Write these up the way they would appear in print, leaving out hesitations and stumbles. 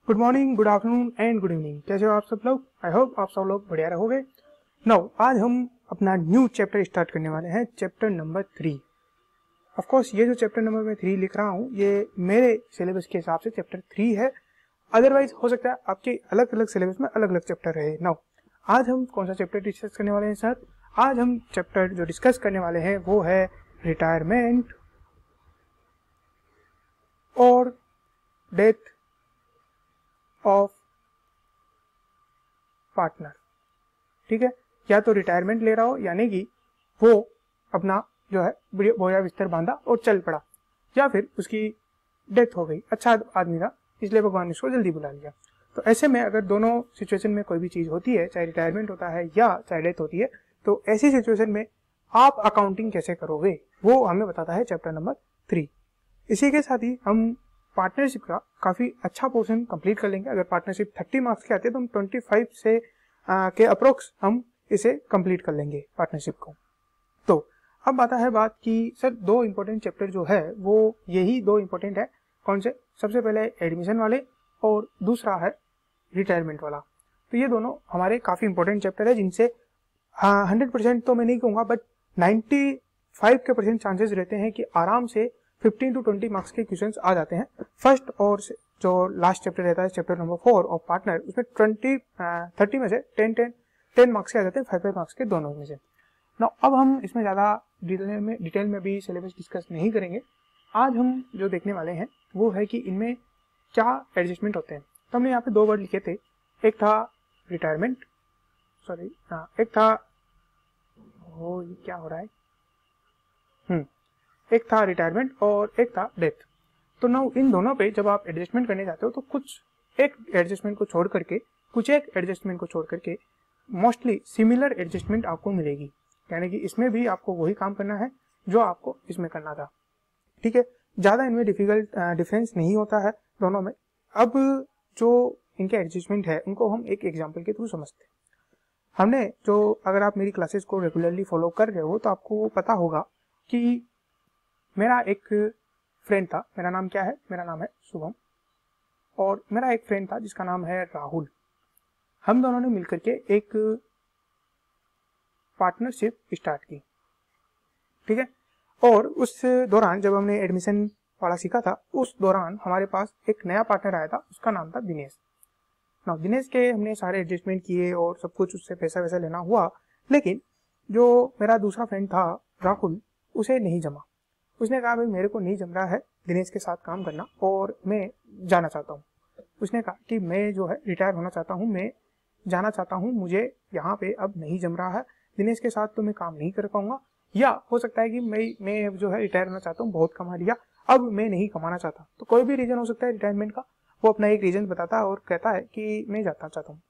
Good morning, good afternoon and good evening. कैसे हो आप सब लोग? आई होप आप सब लोग बढ़िया रहोगे। नाउ आज हम अपना न्यू चैप्टर स्टार्ट करने वाले हैं, चैप्टर नंबर 3। ऑफ कोर्स ये जो चैप्टर नंबर मैं 3 लिख रहा हूँ ये मेरे सिलेबस के हिसाब से चैप्टर 3 है। अदरवाइज हो सकता है आपके अलग अलग सिलेबस में अलग अलग चैप्टर रहे। नाउ आज हम कौन सा चैप्टर डिस्कस करने वाले हैं सर? आज हम चैप्टर जो डिस्कस करने वाले हैं वो है रिटायरमेंट और डेथ ऑफ पार्टनर। ठीक है, या तो रिटायरमेंट ले रहा हो यानी कि वो अपना जो है बोया बिस्तर बांधा और चल पड़ा, या फिर उसकी डेथ हो गई, अच्छा आदमी था इसलिए भगवान ने उसको जल्दी बुला लिया। तो ऐसे में अगर दोनों सिचुएशन में कोई भी चीज होती है, चाहे रिटायरमेंट होता है या चाहे डेथ होती है, तो ऐसी सिचुएशन में आप अकाउंटिंग कैसे करोगे वो हमें बताता है चैप्टर नंबर 3। इसी के साथ ही हम पार्टनरशिप का काफी अच्छा पोर्शन कंप्लीट कर लेंगे। अगर पार्टनरशिप 30 मार्क्स के आते हैं तो हम 25 से के अप्रोक्स हम इसे कंप्लीट कर लेंगे पार्टनरशिप को। तो अब आता है बात कि सर दो इंपॉर्टेंट चैप्टर जो है वो यही दो इंपॉर्टेंट है। कौन से? सबसे पहले एडमिशन वाले और दूसरा है रिटायरमेंट वाला। तो ये दोनों हमारे काफी इंपॉर्टेंट चैप्टर है जिनसे 100% तो मैं नहीं कहूंगा बट 95% चांसेस रहते हैं कि आराम से 15 to 20 मार्क्स के क्वेश्चंस आ जाते हैं। फर्स्ट और जो लास्ट चैप्टर रहता है चैप्टर नंबर 4 ऑफ पार्टनर, उसमें 30 में से 10 मार्क्स के आ जाते हैं, 5 मार्क्स के दोनों में से। ना अब हम इसमें ज़्यादा डिटेल में भी सिलेबस डिस्कस नहीं करेंगे। आज हम जो देखने वाले हैं वो है कि इनमें क्या एडजस्टमेंट होते हैं। तो हमने यहाँ पे 2 वर्ड लिखे थे, एक था रिटायरमेंट, एक था ये क्या हो रहा है, एक था रिटायरमेंट और एक था डेथ। तो नाउ इन दोनों पे जब आप एडजस्टमेंट करने जाते हो तो कुछ एक एडजस्टमेंट को छोड़ करके मोस्टली सिमिलर एडजस्टमेंट आपको मिलेगी, यानी कि इसमें भी आपको वही काम करना है जो आपको इसमें करना था। ठीक है, ज़्यादा इनमें डिफरेंस नहीं होता है दोनों में। अब जो इनके एडजस्टमेंट है उनको हम एक एग्जाम्पल के थ्रू समझते हैं। हमने जो, अगर आप मेरी क्लासेस को रेगुलरली फॉलो कर रहे हो तो आपको पता होगा कि मेरा एक फ्रेंड था। मेरा नाम क्या है? मेरा नाम है शुभम, और मेरा एक फ्रेंड था जिसका नाम है राहुल। हम दोनों ने मिलकर के एक पार्टनरशिप स्टार्ट की। ठीक है, और उस दौरान जब हमने एडमिशन वाला सीखा था उस दौरान हमारे पास एक नया पार्टनर आया था, उसका नाम था दिनेश। ना दिनेश के हमने सारे एडजस्टमेंट किए और सब कुछ, उससे पैसा वैसा लेना हुआ, लेकिन जो मेरा दूसरा फ्रेंड था राहुल, उसे नहीं जमा। उसने कहा भाई मेरे को नहीं जम रहा है दिनेश के साथ काम करना और मैं जाना चाहता हूँ। उसने कहा कि मैं जो है रिटायर होना चाहता हूँ, मैं जाना चाहता हूँ, मुझे यहाँ पे अब नहीं जम रहा है, दिनेश के साथ तो मैं काम नहीं कर पाऊंगा, या हो सकता है कि मैं जो है रिटायर होना चाहता हूँ, बहुत कमा लिया, अब मैं नहीं कमाना चाहता। तो कोई भी रीजन हो सकता है रिटायरमेंट का, वो अपना एक रीजन बताता है और कहता है कि मैं जाना चाहता हूँ।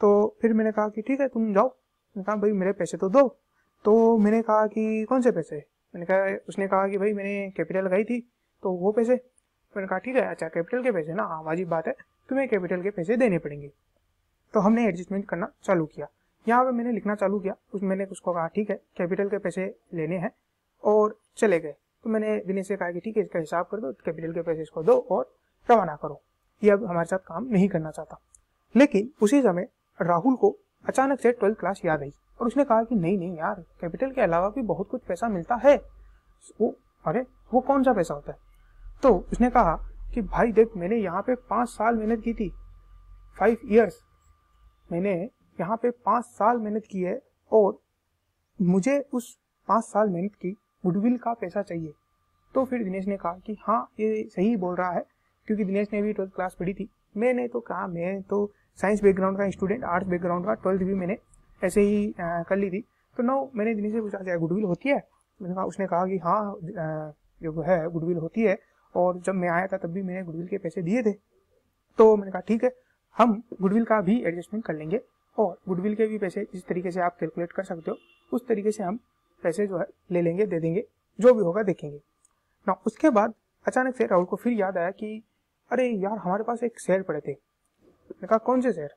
तो फिर मैंने कहा कि ठीक है तुम जाओ। मैंने कहा भाई मेरे पैसे तो दो। तो मैंने कहा कि कौन से पैसे? मैंने कहा, उसने कहा कि भाई मैंने कैपिटल लगाई थी तो वो पैसे। मैंने कहा ठीक है, अच्छा कैपिटल के पैसे ना, हाँ वाजिब बात है, तुम्हें कैपिटल के पैसे देने पड़ेंगे। तो हमने एडजस्टमेंट करना चालू किया। यहाँ पे मैंने लिखना चालू किया, मैंने उसको कहा ठीक है कैपिटल के पैसे लेने हैं, और चले गए। तो मैंने दिनेश से कहा कि ठीक है इसका हिसाब कर दो, कैपिटल के पैसे इसको दो और रवाना करो, ये अब हमारे साथ काम नहीं करना चाहता। लेकिन उसी समय राहुल को अचानक से 12th क्लास याद आई और उसने कहा कि नहीं यार, कैपिटल के अलावा भी बहुत कुछ पैसा मिलता है। अरे वो कौन सा पैसा होता है? तो उसने कहा कि भाई देख, मैंने यहाँ पे 5 साल मेहनत की थी, 5 years मैंने यहाँ पे 5 साल मेहनत की है, और मुझे उस 5 साल मेहनत की गुडविल का पैसा चाहिए। तो फिर दिनेश ने कहा कि हाँ ये सही बोल रहा है, क्योंकि दिनेश ने भी 12th क्लास पढ़ी थी। मैंने तो कहा मैं तो साइंस बैकग्राउंड का स्टूडेंट, आर्ट्स बैकग्राउंड का, 12th भी मैंने ऐसे ही कर ली थी। तो नो, मैंने दिनेश से पूछा क्या गुडविल होती है? मैंने कहा, उसने कहा कि हाँ जो है गुडविल होती है, और जब मैं आया था तब भी मैंने गुडविल के पैसे दिए थे। तो मैंने कहा ठीक है, हम गुडविल का भी एडजस्टमेंट कर लेंगे, और गुडविल के भी पैसे जिस तरीके से आप कैलकुलेट कर सकते हो उस तरीके से हम पैसे जो है ले लेंगे, दे देंगे, जो भी होगा देखेंगे ना। उसके बाद अचानक से राहुल को फिर याद आया कि अरे यार हमारे पास एक शेयर पड़े थे। मैंने कहा कौन से शेयर?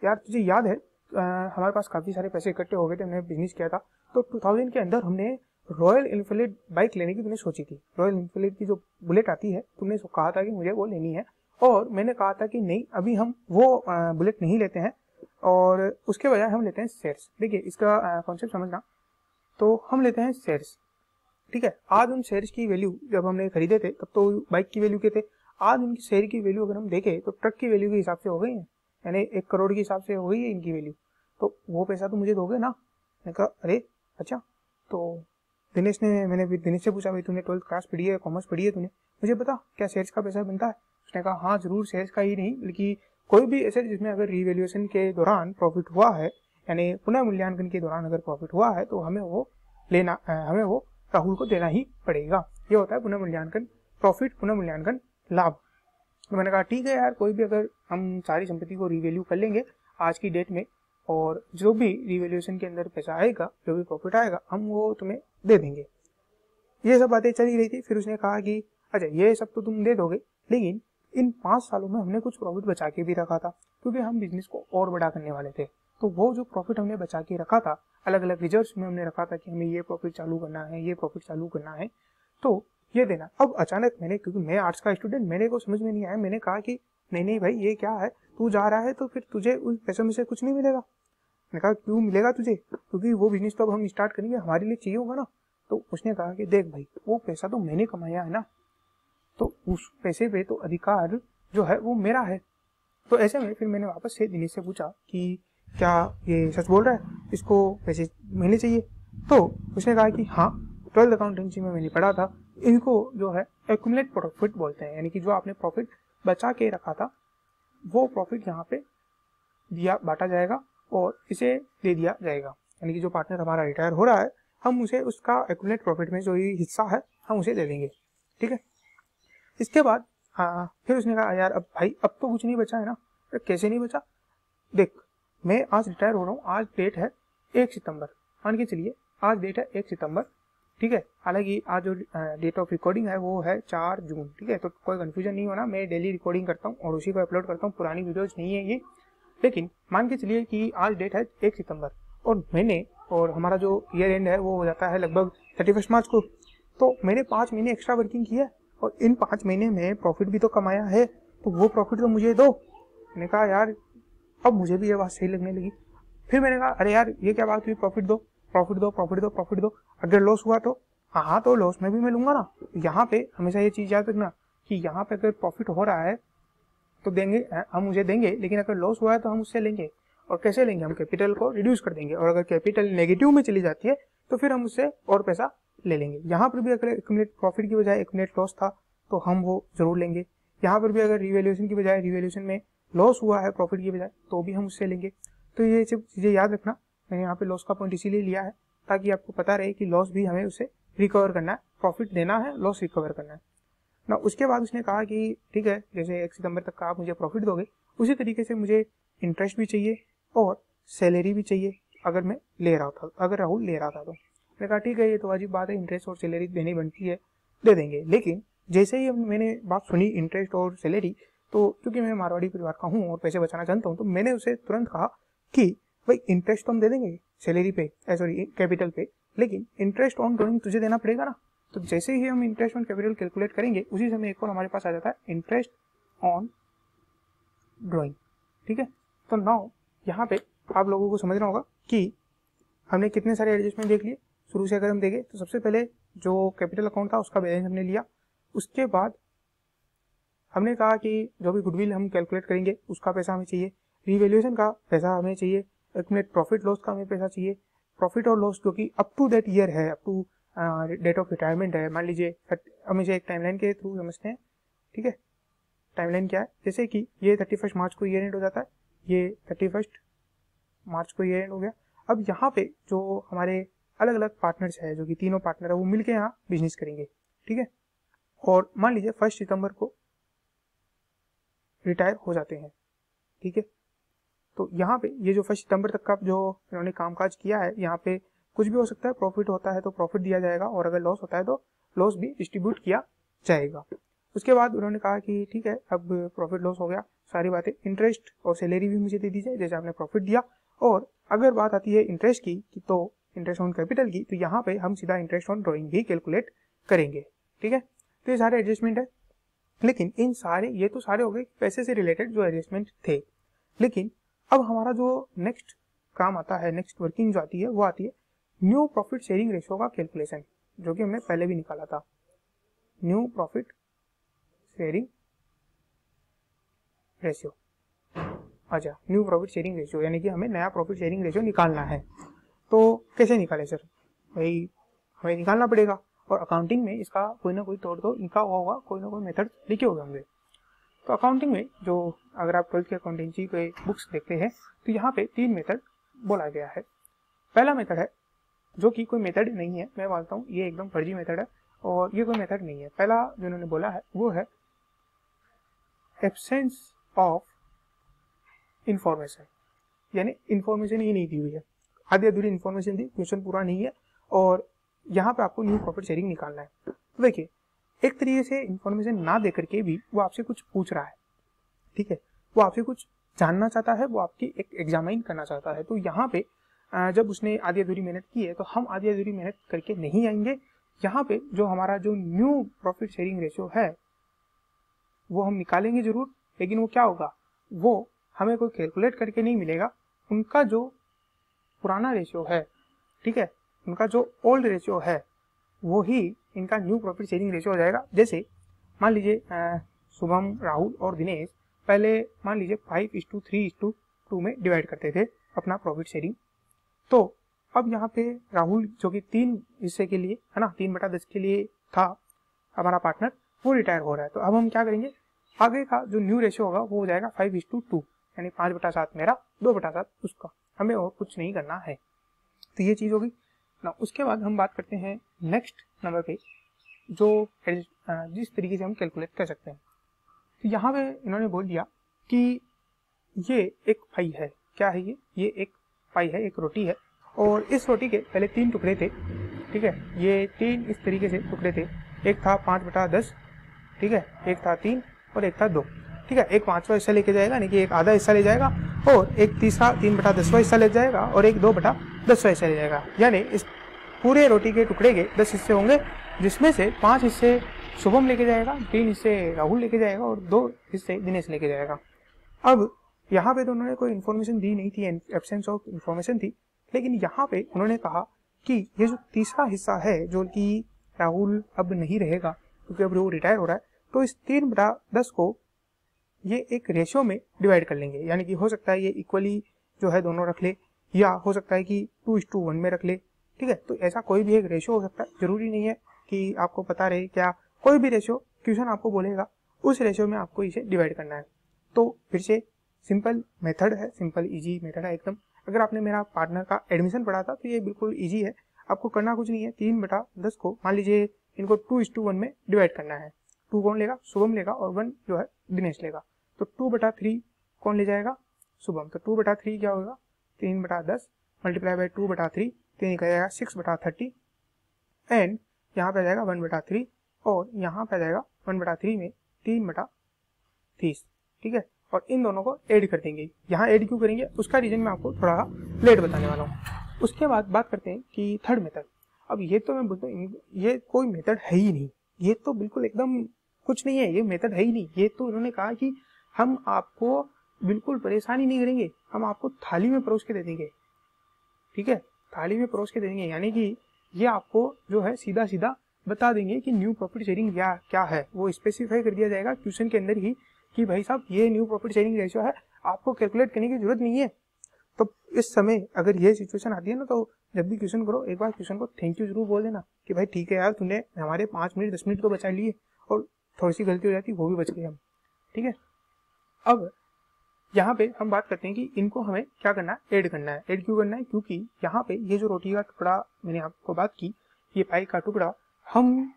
यार तुझे याद है हमारे पास काफ़ी सारे पैसे इकट्ठे हो गए थे, हमने बिजनेस किया था, तो 2000 के अंदर हमने रॉयल इनफील्ड बाइक लेने की तुमने सोची थी। रॉयल इनफील्ड की जो बुलेट आती है, तुमने कहा था कि मुझे वो लेनी है, और मैंने कहा था कि नहीं, अभी हम वो बुलेट नहीं लेते हैं और उसके बजाय हम लेते हैं शेयर्स। देखिए इसका कॉन्सेप्ट समझना, तो हम लेते हैं शेयर्स, ठीक है। आज उन शेयर्स की वैल्यू जब हमने खरीदे थे तब तो बाइक की वैल्यू के थे, आज उनकी शेयर की वैल्यू अगर हम देखें तो ट्रक की वैल्यू के हिसाब से हो गई है, यानी 1 करोड़ के हिसाब से हो गई है इनकी वैल्यू। तो वो पैसा तो मुझे दोगे ना। मैंने कहा अरे अच्छा। तो मैंने भी दिनेश से पूछा, भाई तूने 12th क्लास पढ़ी है, कॉमर्स पढ़ी है, तूने मुझे बता क्या शेयर्स का पैसा बनता है। उसने कहा हाँ जरूर, शेयर्स का ही नहीं बल्कि कोई भी एसेट जिसमें अगर रिवैल्यूएशन के दौरान प्रॉफिट हुआ है, यानी पुनः मूल्यांकन के दौरान अगर प्रॉफिट हुआ है तो हमें वो राहुल को देना ही पड़ेगा। ये होता है पुनः मूल्यांकन प्रॉफिट, पुनः मूल्यांकन लाभ। तो मैंने कहा ठीक है यार, कोई भी अगर हम सारी संपत्ति को रिवैल्यू कर लेंगे आज की डेट में और जो भी रिवैल्यूएशन के अंदर पैसा आएगा, जो भी प्रॉफिट आएगा, हम वो तुम्हें दे देंगे। ये सब बातें चली रही थी। फिर उसने कहा कि अच्छा ये सब तो तुम दे दोगे, लेकिन इन 5 सालों में हमने कुछ प्रॉफिट बचा के भी रखा था, क्योंकि हम बिजनेस को और बड़ा करने वाले थे। तो वो जो प्रॉफिट हमने बचा के रखा था, अलग अलग रिजर्व्स में हमने रखा था कि हमें ये प्रॉफिट चालू करना है, ये प्रॉफिट चालू करना है, तो ये देना। अब अचानक मैंने, क्योंकि मैं आर्ट्स का स्टूडेंट, मेरे को समझ में नहीं आया, मैंने कहा कि नहीं भाई ये क्या है, तू जा रहा है तो फिर तुझे उस पैसों में से कुछ नहीं मिलेगा। मैंने कहा क्यों मिलेगा तुझे, क्योंकि वो बिजनेस तो अब हम स्टार्ट करेंगे, हमारे लिए चाहिए होगा ना। तो उसने कहा कि देख भाई वो पैसा तो मैंने कमाया है ना, तो उस पैसे पे तो अधिकार जो है वो मेरा है। तो ऐसे में फिर मैंने वापस से दिनेश से पूछा कि क्या ये सच बोल रहा है, इसको पैसे मिलने चाहिए। तो उसने कहा कि हाँ, 12th अकाउंटेंसी में मैंने पढ़ा था, इनको जो है एक्यूमुलेट प्रॉफिट बोलते हैं, यानी कि जो आपने प्रॉफिट बचा के रखा था वो प्रॉफिट यहाँ पे बांटा जाएगा और इसे दे दिया जाएगा। यानी कि जो पार्टनर हमारा रिटायर हो रहा है, हम उसे उसका एक्यूमुलेट प्रॉफिट में जो ये हिस्सा है हम उसे दे देंगे, ठीक है। इसके बाद फिर उसने कहा यार अब भाई अब तो कुछ नहीं बचा है ना। तो कैसे नहीं बचा, देख मैं आज रिटायर हो रहा हूँ, आज डेट है 1 सितंबर, मान के चलिए आज डेट है 1 सितंबर, ठीक है। हालांकि आज जो डेट ऑफ रिकॉर्डिंग है वो है 4 जून, ठीक है। तो कोई कंफ्यूजन नहीं होना, मैं डेली रिकॉर्डिंग करता हूँ और उसी को अपलोड करता हूँ, पुरानी वीडियोज नहीं है ये। लेकिन मान के चलिए कि आज डेट है 1 सितंबर और मैंने और हमारा जो ईयर एंड है वो हो जाता है लगभग 31 मार्च को। तो मैंने 5 महीने एक्स्ट्रा वर्किंग की है और इन 5 महीने में प्रॉफिट भी तो कमाया है, तो वो प्रॉफिट तो मुझे दो। मैंने कहा यार अब मुझे भी ये बात सही लगने लगी। फिर मैंने कहा अरे यार ये क्या बात हुई, प्रॉफिट दो प्रॉफिट दो प्रॉफिट दो प्रॉफिट दो, अगर लॉस हुआ तो हाँ तो लॉस में भी मैं लूंगा ना। यहाँ पे हमेशा ये चीज याद रखना कि यहाँ पे अगर प्रॉफिट हो रहा है तो देंगे, हम मुझे देंगे, लेकिन अगर लॉस हुआ है तो हम उससे लेंगे। और कैसे लेंगे, हम कैपिटल को रिड्यूस कर देंगे, और अगर कैपिटल नेगेटिव में चली जाती है तो फिर हम उससे और पैसा ले लेंगे। यहाँ पर भी अगर एक्यूमुलेट प्रॉफिट की बजाय एक्यूमुलेट लॉस था तो हम वो जरूर लेंगे। यहाँ पर भी अगर रिवैल्यूएशन की बजाय रिवैल्यूएशन में लॉस हुआ है प्रॉफिट की बजाय तो भी हम उससे लेंगे। तो ये सब चीज़ें याद रखना। मैंने यहाँ पे लॉस का पॉइंट इसीलिए लिया है ताकि आपको पता रहे कि लॉस भी हमें उसे रिकवर करना है, प्रॉफिट देना है, लॉस रिकवर करना है ना। उसके बाद उसने कहा कि ठीक है, जैसे 1 सितंबर तक का आप मुझे प्रॉफिट दोगे, उसी तरीके से मुझे इंटरेस्ट भी चाहिए और सैलरी भी चाहिए अगर मैं ले रहा था, अगर राहुल ले रहा था तो। मैंने कहा ठीक है, ये तो वाजिब बात है, इंटरेस्ट और सैलरी देनी बनती है, दे देंगे। लेकिन जैसे ही मैंने बात सुनी इंटरेस्ट और सैलरी, तो क्योंकि मैं मारवाड़ी परिवार का हूँ और पैसे बचाना चाहता हूँ, तो मैंने उसे तुरंत कहा कि भाई इंटरेस्ट तो हम दे देंगे सैलरी पे, सॉरी कैपिटल पे, लेकिन इंटरेस्ट ऑन ड्रॉइंग तुझे देना पड़ेगा ना। तो जैसे ही हम इंटरेस्ट ऑन कैपिटल कैलकुलेट करेंगे उसी समय एक और हमारे पास आ जाता है इंटरेस्ट ऑन ड्रॉइंग, ठीक है। तो नाउ यहाँ पे आप लोगों को समझना होगा कि हमने कितने सारे एडजस्टमेंट देख लिए। शुरू से अगर हम देखें तो सबसे पहले जो कैपिटल अकाउंट था उसका बैलेंस हमने लिया, उसके बाद हमने कहा कि जो भी गुडविल हम कैलकुलेट करेंगे उसका पैसा हमें चाहिए, रिवैल्यूएशन का पैसा हमें चाहिए, एक्यूमुलेट प्रॉफिट लॉस का हमें पैसा चाहिए, प्रॉफिट और लॉस जो कि अप टू दैट ईयर है, up to date of retirement है। मान लीजिए हम इसे एक टाइमलाइन के थ्रू समझते हैं, ठीक है। टाइमलाइन क्या है, जैसे कि ये 31 मार्च को ईयर एंड हो जाता है, ये 31 मार्च को ईयर एंड हो गया। अब यहाँ पे जो हमारे अलग अलग पार्टनर्स है, जो कि तीनों पार्टनर है, वो मिलके यहाँ बिजनेस करेंगे, ठीक है। और मान लीजिए 1 सितंबर को रिटायर हो जाते हैं, ठीक है। तो यहाँ पे ये जो 1 सितंबर तक का जो इन्होंने कामकाज किया है, यहाँ पे कुछ भी हो सकता है, प्रॉफिट होता है तो प्रॉफिट दिया जाएगा और अगर लॉस होता है तो लॉस भी डिस्ट्रीब्यूट किया जाएगा। उसके बाद उन्होंने कहा कि ठीक है, अब प्रॉफिट लॉस हो गया, सारी बातें, इंटरेस्ट और सैलरी भी मुझे दे दीजिए जैसे आपने प्रॉफिट दिया। और अगर बात आती है इंटरेस्ट की तो इंटरेस्ट ऑन कैपिटल की, तो यहाँ पे हम सीधा इंटरेस्ट ऑन ड्रॉइंग भी कैलकुलेट करेंगे, ठीक है। तो ये सारे एडजस्टमेंट है। लेकिन इन सारे, ये तो सारे हो गए पैसे से रिलेटेड जो एडजस्टमेंट थे, लेकिन अब हमारा जो नेक्स्ट काम आता है, नेक्स्ट वर्किंग जो आती है, वो आती है न्यू प्रॉफिट शेयरिंग रेशियो का कैलकुलेशन, जो कि हमने पहले भी निकाला था। न्यू प्रॉफिट शेयरिंग रेशियो, अच्छा न्यू प्रॉफिट शेयरिंग रेशियो, यानी कि हमें नया प्रॉफिट शेयरिंग रेशियो निकालना है। तो कैसे निकाले सर? भाई हमें निकालना पड़ेगा, और अकाउंटिंग में इसका कोई ना कोई तोड़ तो लिखा हुआ होगा, कोई ना कोई मेथड लिखे हुए होंगे। तो अकाउंटिंग में जो, अगर आप 12th के अकाउंटेंसी के बुक्स देखते हैं तो यहाँ पे 3 मेथड बोला गया है। पहला मेथड है, जो कि कोई मेथड नहीं है, मैं बोलता हूँ ये एकदम फर्जी मेथड है और ये कोई मेथड नहीं है। पहला जो उन्होंने बोला है वो है एब्सेंस ऑफ इंफॉर्मेशन, यानी इंफॉर्मेशन ही नहीं दी हुई है, आधी अधूरी इंफॉर्मेशन दी, क्वेश्चन पूरा नहीं है, और यहाँ पे आपको न्यू प्रॉफिट शेयरिंग निकालना है। तो देखिए, एक तरीके से इंफॉर्मेशन ना दे करके भी वो आपसे कुछ पूछ रहा है, ठीक है, वो आपसे कुछ जानना चाहता है, वो आपकी एक एग्जामिन करना चाहता है। तो यहाँ पे जब उसने आधी अधूरी मेहनत की है, तो हम आधी अधूरी मेहनत करके नहीं आएंगे। यहाँ पे जो हमारा जो न्यू प्रॉफिट शेयरिंग रेशियो है वो हम निकालेंगे जरूर, लेकिन वो क्या होगा, वो हमें कोई कैलकुलेट करके नहीं मिलेगा। उनका जो पुराना रेशियो है, ठीक है, उनका जो ओल्ड रेशियो है वो ही इनका न्यू प्रॉफिट शेयरिंग रेशियो हो जाएगा। जैसे मान लीजिए शुभम, राहुल और दिनेश पहले मान लीजिए 5:3:2 में डिवाइड करते थे अपना प्रॉफिट शेयरिंग। तो अब यहाँ पे राहुल जो कि 3 हिस्से के लिए है ना, 3/10 के लिए था हमारा पार्टनर, वो रिटायर हो रहा है। तो अब हम क्या करेंगे, आगे का जो न्यू रेशियो होगा वो हो जाएगा 5:2, यानी 5/7 मेरा, 2/7 उसका, हमें और कुछ नहीं करना है। तो ये चीज़ होगी ना। उसके बाद हम बात करते हैं नेक्स्ट नंबर पे, जो जिस तरीके से हम कैलकुलेट कर सकते हैं। तो यहाँ पे इन्होंने बोल दिया कि ये एक पाई है, क्या है ये एक पाई है, एक रोटी है, और इस रोटी के पहले 3 टुकड़े थे, ठीक है, ये 3 इस तरीके से टुकड़े थे, एक था 5/10, ठीक है, एक था 3 और एक था 2, ठीक है, एक 5वां हिस्सा लेके जाएगा, यानी कि एक आधा हिस्सा ले जाएगा, और एक तीसरा 3/10वां हिस्सा ले जाएगा, और एक 2/10वां हिस्सा ले जाएगा। यानी इस पूरे रोटी के टुकड़े के 10 हिस्से होंगे, जिसमें से 5 हिस्से शुभम लेके जाएगा, 3 हिस्से राहुल लेके जाएगा, और 2 हिस्से दिनेश लेके जाएगा। अब यहाँ पे तो उन्होंने कोई इन्फॉर्मेशन दी नहीं थी, एब्सेंस ऑफ इन्फॉर्मेशन थी, लेकिन यहाँ पे उन्होंने कहा कि ये जो तीसरा हिस्सा है, जो कि राहुल अब नहीं रहेगा क्योंकि अब वो रिटायर हो रहा है, तो इस 3/10 को ये एक रेशियो में डिवाइड कर लेंगे, यानी कि हो सकता है ये इक्वली जो है दोनों रख ले, या हो सकता है कि 2:1 में रख ले, ठीक है। तो ऐसा कोई भी एक रेशियो हो सकता है, जरूरी नहीं है कि आपको पता रहे क्या, कोई भी रेशियो क्वेश्चन आपको बोलेगा उस रेशियो में आपको इसे डिवाइड करना है। तो फिर से सिंपल मेथड है, सिंपल इजी मेथड है एकदम। अगर आपने मेरा पार्टनर का एडमिशन पढ़ा था तो ये बिल्कुल इजी है, आपको करना कुछ नहीं है। 3/10 को मान लीजिए इनको 2:1 में डिवाइड करना है। 2 कौन लेगा, शुभम लेगा, और 1 जो है दिनेश लेगा। तो 2/3 कौन ले जाएगा, शुभम। तो 2/3 क्या होगा, 3/10 मल्टीप्लाई बाई 2/3, 3 निकल जाएगा 6/30, एंड यहाँ पे आ जाएगा 1/3, और यहाँ पे आ जाएगा 1/3 में 3/30, ठीक है। और इन दोनों को ऐड कर देंगे। यहाँ ऐड क्यों करेंगे उसका रीजन मैं आपको थोड़ा लेट बताने वाला हूँ। उसके बाद बात करते हैं कि थर्ड मेथड। अब ये तो मैं बोलता हूँ ये कोई मेथड है ही नहीं, ये तो बिल्कुल एकदम कुछ नहीं है, ये मेथड है ही नहीं। ये तो उन्होंने कहा कि हम आपको बिल्कुल परेशानी नहीं करेंगे, हम आपको थाली में परोस के दे देंगे, ठीक है, थाली में परोस के दे देंगे। यानी कि ये आपको जो है सीधा सीधा बता देंगे कि न्यू प्रॉफिट शेयरिंग क्या है, वो स्पेसिफाई कर दिया जाएगा क्वेश्चन के अंदर ही कि भाई साहब ये न्यू प्रॉफिट शेयरिंग रेशियो है, आपको कैलकुलेट करने की जरूरत नहीं है। तो इस समय अगर ये सिचुएशन आती है ना, तो जब भी क्वेश्चन करो एक बार क्वेश्चन को थैंक यू जरूर बोल देना कि भाई ठीक है यार, तूने हमारे 5 मिनट 10 मिनट तो बचा लिए, और थोड़ी सी गलती हो जाती वो भी बच गई हम, ठीक है। अब यहाँ पे हम बात करते हैं कि इनको हमें क्या करना है, ऐड करना है। ऐड क्यों करना है, क्योंकि यहाँ पे ये जो रोटी का टुकड़ा मैंने आपको बात की, ये पाई का टुकड़ा हम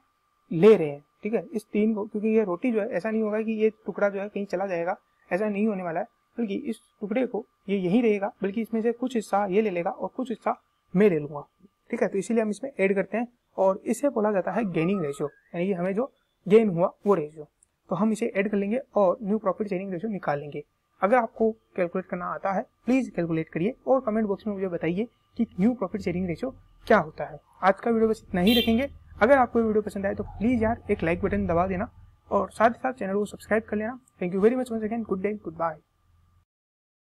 ले रहे हैं, ठीक है, इस 3 को, क्योंकि ये रोटी जो है ऐसा नहीं होगा कि ये टुकड़ा जो है कहीं चला जाएगा, ऐसा नहीं होने वाला है, बल्कि इस टुकड़े को ये यहीं रहेगा, बल्कि इसमें से कुछ हिस्सा ये ले लेगा और कुछ हिस्सा मैं ले लूंगा, ठीक है। तो इसीलिए हम इसमें ऐड करते हैं, और इसे बोला जाता है गेनिंग रेशियो, यानी कि हमें जो गेन हुआ वो रेशियो। तो हम इसे ऐड कर लेंगे और न्यू प्रॉफिट शेयरिंग रेशियो निकाल लेंगे। अगर आपको कैलकुलेट करना आता है प्लीज कैलकुलेट करिए, और कमेंट बॉक्स में मुझे बताइए कि न्यू प्रॉफिट शेयरिंग रेशियो क्या होता है। आज का वीडियो बस इतना ही रखेंगे। अगर आपको वीडियो पसंद आए तो प्लीज यार एक लाइक बटन दबा देना, और साथ ही साथ चैनल को सब्सक्राइब कर लेना। Thank you very much once again, good day, good bye.